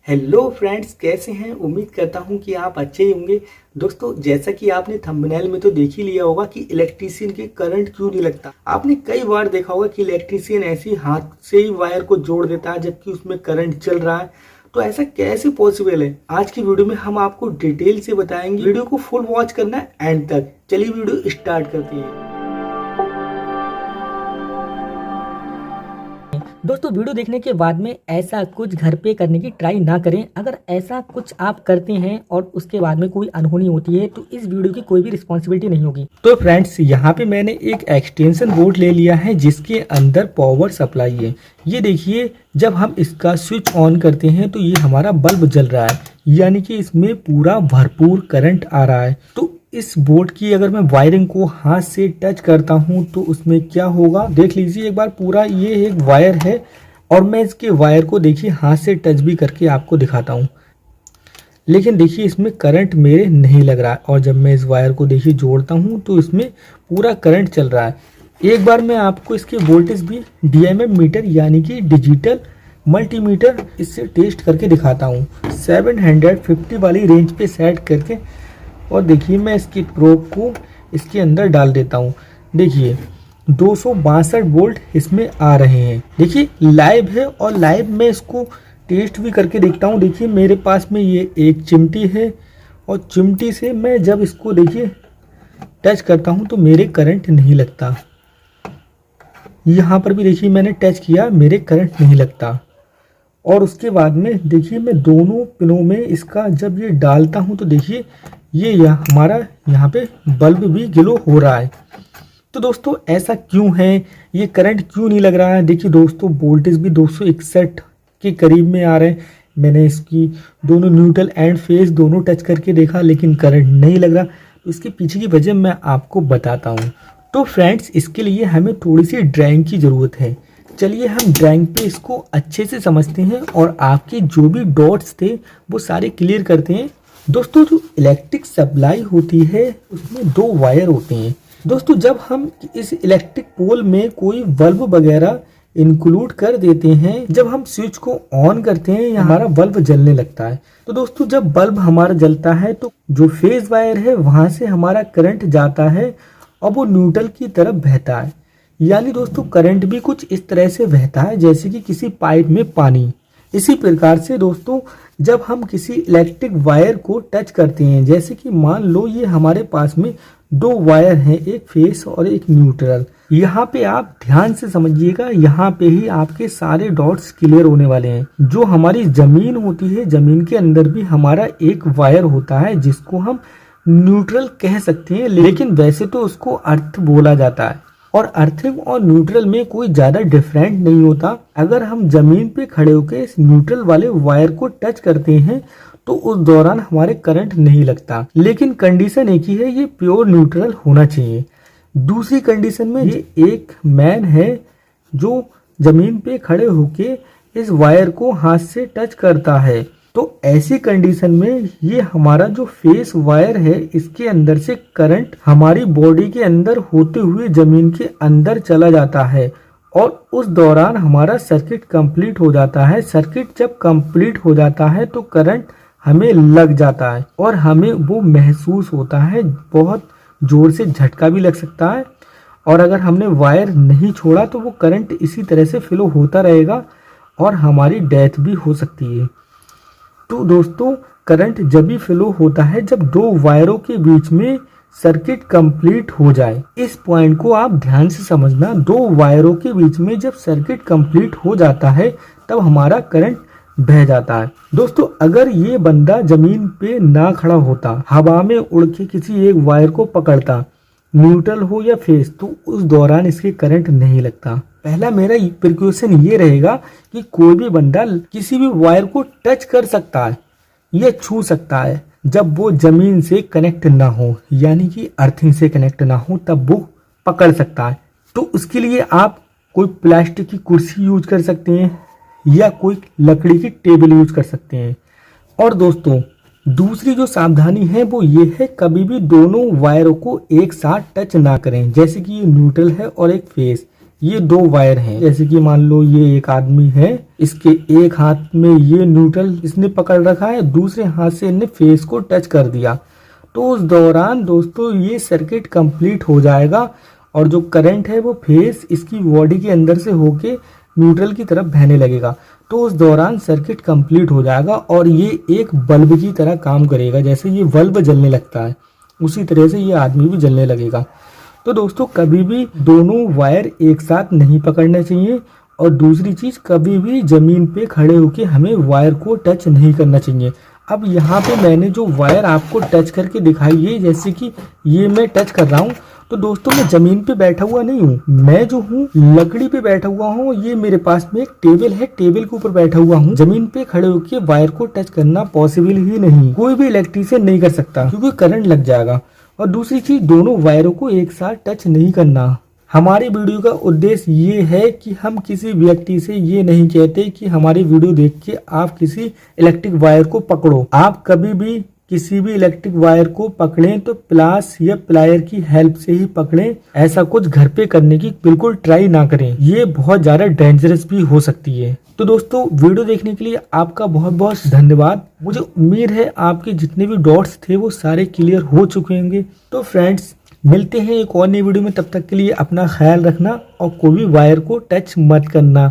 Hello friends, कैसे हैं। उम्मीद करता हूं कि आप अच्छे ही होंगे। दोस्तों, जैसा कि आपने थंबनेल में तो देख ही लिया होगा कि इलेक्ट्रीशियन के करंट क्यों नहीं लगता। आपने कई बार देखा होगा कि इलेक्ट्रीशियन ऐसे ही हाथ से ही वायर को जोड़ देता है जबकि उसमें करंट चल रहा है। तो ऐसा कैसे पॉसिबल है, आज की वीडियो में हम आपको डिटेल से बताएंगे। वीडियो को फुल वॉच करना है एंड तक। चलिए वीडियो स्टार्ट करते हैं। दोस्तों, वीडियो देखने के बाद में ऐसा कुछ घर पे करने की ट्राई ना करें। अगर ऐसा कुछ आप करते हैं और उसके बाद में कोई अनहोनी होती है तो इस वीडियो की कोई भी रिस्पॉन्सिबिलिटी नहीं होगी। तो फ्रेंड्स, यहाँ पे मैंने एक एक्सटेंशन बोर्ड ले लिया है जिसके अंदर पावर सप्लाई है। ये देखिए, जब हम इसका स्विच ऑन करते हैं तो ये हमारा बल्ब जल रहा है, यानी कि इसमें पूरा भरपूर करंट आ रहा है। तो इस बोर्ड की अगर मैं वायरिंग को हाथ से टच करता हूं तो उसमें क्या होगा, देख लीजिए एक बार। पूरा ये एक वायर है और मैं इसके वायर को देखिए हाथ से टच भी करके आपको दिखाता हूं, लेकिन देखिए इसमें करंट मेरे नहीं लग रहा है। और जब मैं इस वायर को देखिए जोड़ता हूं तो इसमें पूरा करंट चल रहा है। एक बार मैं आपको इसके वोल्टेज भी DMM मीटर यानी कि डिजिटल मल्टीमीटर इससे टेस्ट करके दिखाता हूँ। 750 वाली रेंज पे सेट करके, और देखिए मैं इसकी प्रोब को इसके अंदर डाल देता हूँ। देखिए 262 वोल्ट इसमें आ रहे हैं। देखिए लाइव है और लाइव में इसको टेस्ट भी करके देखता हूँ। देखिए मेरे पास में ये एक चिमटी है और चिमटी से मैं जब इसको देखिए टच करता हूँ तो मेरे करंट नहीं लगता। यहाँ पर भी देखिए मैंने टच किया, मेरे करंट नहीं लगता। और उसके बाद में देखिए मैं दोनों पिनों में इसका जब ये डालता हूँ तो देखिए ये हमारा यहाँ पे बल्ब भी ग्लो हो रहा है। तो दोस्तों ऐसा क्यों है, ये करंट क्यों नहीं लग रहा है। देखिए दोस्तों, वोल्टेज भी 261 के करीब में आ रहे हैं। मैंने इसकी दोनों न्यूट्रल एंड फेज दोनों टच करके देखा लेकिन करंट नहीं लग रहा। तो इसके पीछे की वजह मैं आपको बताता हूँ। तो फ्रेंड्स, इसके लिए हमें थोड़ी सी ड्राइंग की ज़रूरत है। चलिए हम ड्राइंग पे इसको अच्छे से समझते हैं और आपके जो भी डॉट्स थे वो सारे क्लियर करते हैं। दोस्तों, जो इलेक्ट्रिक सप्लाई होती है उसमें दो वायर होते हैं। दोस्तों, जब हम इस इलेक्ट्रिक पोल में कोई बल्ब वगैरह इंक्लूड कर देते हैं, जब हम स्विच को ऑन करते हैं हमारा बल्ब जलने लगता है। तो दोस्तों, जब बल्ब हमारा जलता है तो जो फेज वायर है वहां से हमारा करंट जाता है और वो न्यूट्रल की तरफ बहता है। यानी दोस्तों करंट भी कुछ इस तरह से बहता है जैसे कि किसी पाइप में पानी। इसी प्रकार से दोस्तों, जब हम किसी इलेक्ट्रिक वायर को टच करते हैं, जैसे कि मान लो ये हमारे पास में दो वायर हैं, एक फेस और एक न्यूट्रल। यहाँ पे आप ध्यान से समझिएगा, यहाँ पे ही आपके सारे डॉट्स क्लियर होने वाले हैं। जो हमारी जमीन होती है, जमीन के अंदर भी हमारा एक वायर होता है जिसको हम न्यूट्रल कह सकते हैं, लेकिन वैसे तो उसको अर्थ बोला जाता है। और अर्थिंग और न्यूट्रल में कोई ज्यादा डिफरेंट नहीं होता। अगर हम जमीन पे खड़े होकर इस न्यूट्रल वाले वायर को टच करते हैं तो उस दौरान हमारे करंट नहीं लगता, लेकिन कंडीशन एक ही है, ये प्योर न्यूट्रल होना चाहिए। दूसरी कंडीशन में ये एक मैन है जो जमीन पे खड़े होके इस वायर को हाथ से टच करता है। तो ऐसी कंडीशन में ये हमारा जो फेस वायर है इसके अंदर से करंट हमारी बॉडी के अंदर होते हुए जमीन के अंदर चला जाता है और उस दौरान हमारा सर्किट कंप्लीट हो जाता है। सर्किट जब कंप्लीट हो जाता है तो करंट हमें लग जाता है और हमें वो महसूस होता है। बहुत जोर से झटका भी लग सकता है और अगर हमने वायर नहीं छोड़ा तो वो करंट इसी तरह से फ्लो होता रहेगा और हमारी डेथ भी हो सकती है। तो दोस्तों, करंट जब भी फ्लो होता है जब दो वायरों के बीच में सर्किट कंप्लीट हो जाए। इस पॉइंट को आप ध्यान से समझना। दो वायरों के बीच में जब सर्किट कंप्लीट हो जाता है तब हमारा करंट बह जाता है। दोस्तों, अगर ये बंदा जमीन पे ना खड़ा होता, हवा में उड़ के किसी एक वायर को पकड़ता, न्यूट्रल हो या फेस, तो उस दौरान इसके करंट नहीं लगता। पहला मेरा प्रिकॉशन ये रहेगा कि कोई भी बंदा किसी भी वायर को टच कर सकता है या छू सकता है जब वो जमीन से कनेक्ट ना हो, यानी कि अर्थिंग से कनेक्ट ना हो, तब वो पकड़ सकता है। तो उसके लिए आप कोई प्लास्टिक की कुर्सी यूज कर सकते हैं या कोई लकड़ी की टेबल यूज कर सकते हैं। और दोस्तों, दूसरी जो सावधानी है वो ये है, कभी भी दोनों वायरों को एक साथ टच ना करें। जैसे कि ये न्यूट्रल है और एक फेस, ये 2 वायर हैं। जैसे कि मान लो ये एक आदमी है, इसके एक हाथ में ये न्यूट्रल इसने पकड़ रखा है, दूसरे हाथ से इन्हें फेस को टच कर दिया, तो उस दौरान दोस्तों ये सर्किट कंप्लीट हो जाएगा और जो करंट है वो फेस इसकी बॉडी के अंदर से होके न्यूट्रल की तरफ बहने लगेगा। तो उस दौरान सर्किट कंप्लीट हो जाएगा और ये एक बल्ब की तरह काम करेगा। जैसे ये बल्ब जलने लगता है उसी तरह से ये आदमी भी जलने लगेगा। तो दोस्तों कभी भी दोनों वायर एक साथ नहीं पकड़ने चाहिए और दूसरी चीज कभी भी जमीन पे खड़े होके हमें वायर को टच नहीं करना चाहिए। अब यहाँ पे मैंने जो वायर आपको टच करके दिखाई है, जैसे कि ये मैं टच कर रहा हूँ, तो दोस्तों मैं जमीन पे बैठा हुआ नहीं हूँ, मैं जो हूँ लकड़ी पे बैठा हुआ हूँ। ये मेरे पास में एक टेबल है, टेबल के ऊपर बैठा हुआ हूँ। जमीन पे खड़े होकर वायर को टच करना पॉसिबल ही नहीं, कोई भी इलेक्ट्रीशियन नहीं कर सकता क्योंकि करंट लग जाएगा। और दूसरी चीज दोनों वायरों को एक साथ टच नहीं करना। हमारी वीडियो का उद्देश्य ये है कि हम किसी व्यक्ति से ये नहीं कहते कि हमारी वीडियो देख के आप किसी इलेक्ट्रिक वायर को पकड़ो। आप कभी भी किसी भी इलेक्ट्रिक वायर को पकड़ें तो प्लास या प्लायर की हेल्प से ही पकड़ें। ऐसा कुछ घर पे करने की बिल्कुल ट्राई ना करें, ये बहुत ज्यादा डेंजरस भी हो सकती है। तो दोस्तों वीडियो देखने के लिए आपका बहुत बहुत धन्यवाद। मुझे उम्मीद है आपके जितने भी डॉट्स थे वो सारे क्लियर हो चुके होंगे। तो फ्रेंड्स मिलते हैं एक और नई वीडियो में, तब तक के लिए अपना ख्याल रखना और कोई भी वायर को टच मत करना।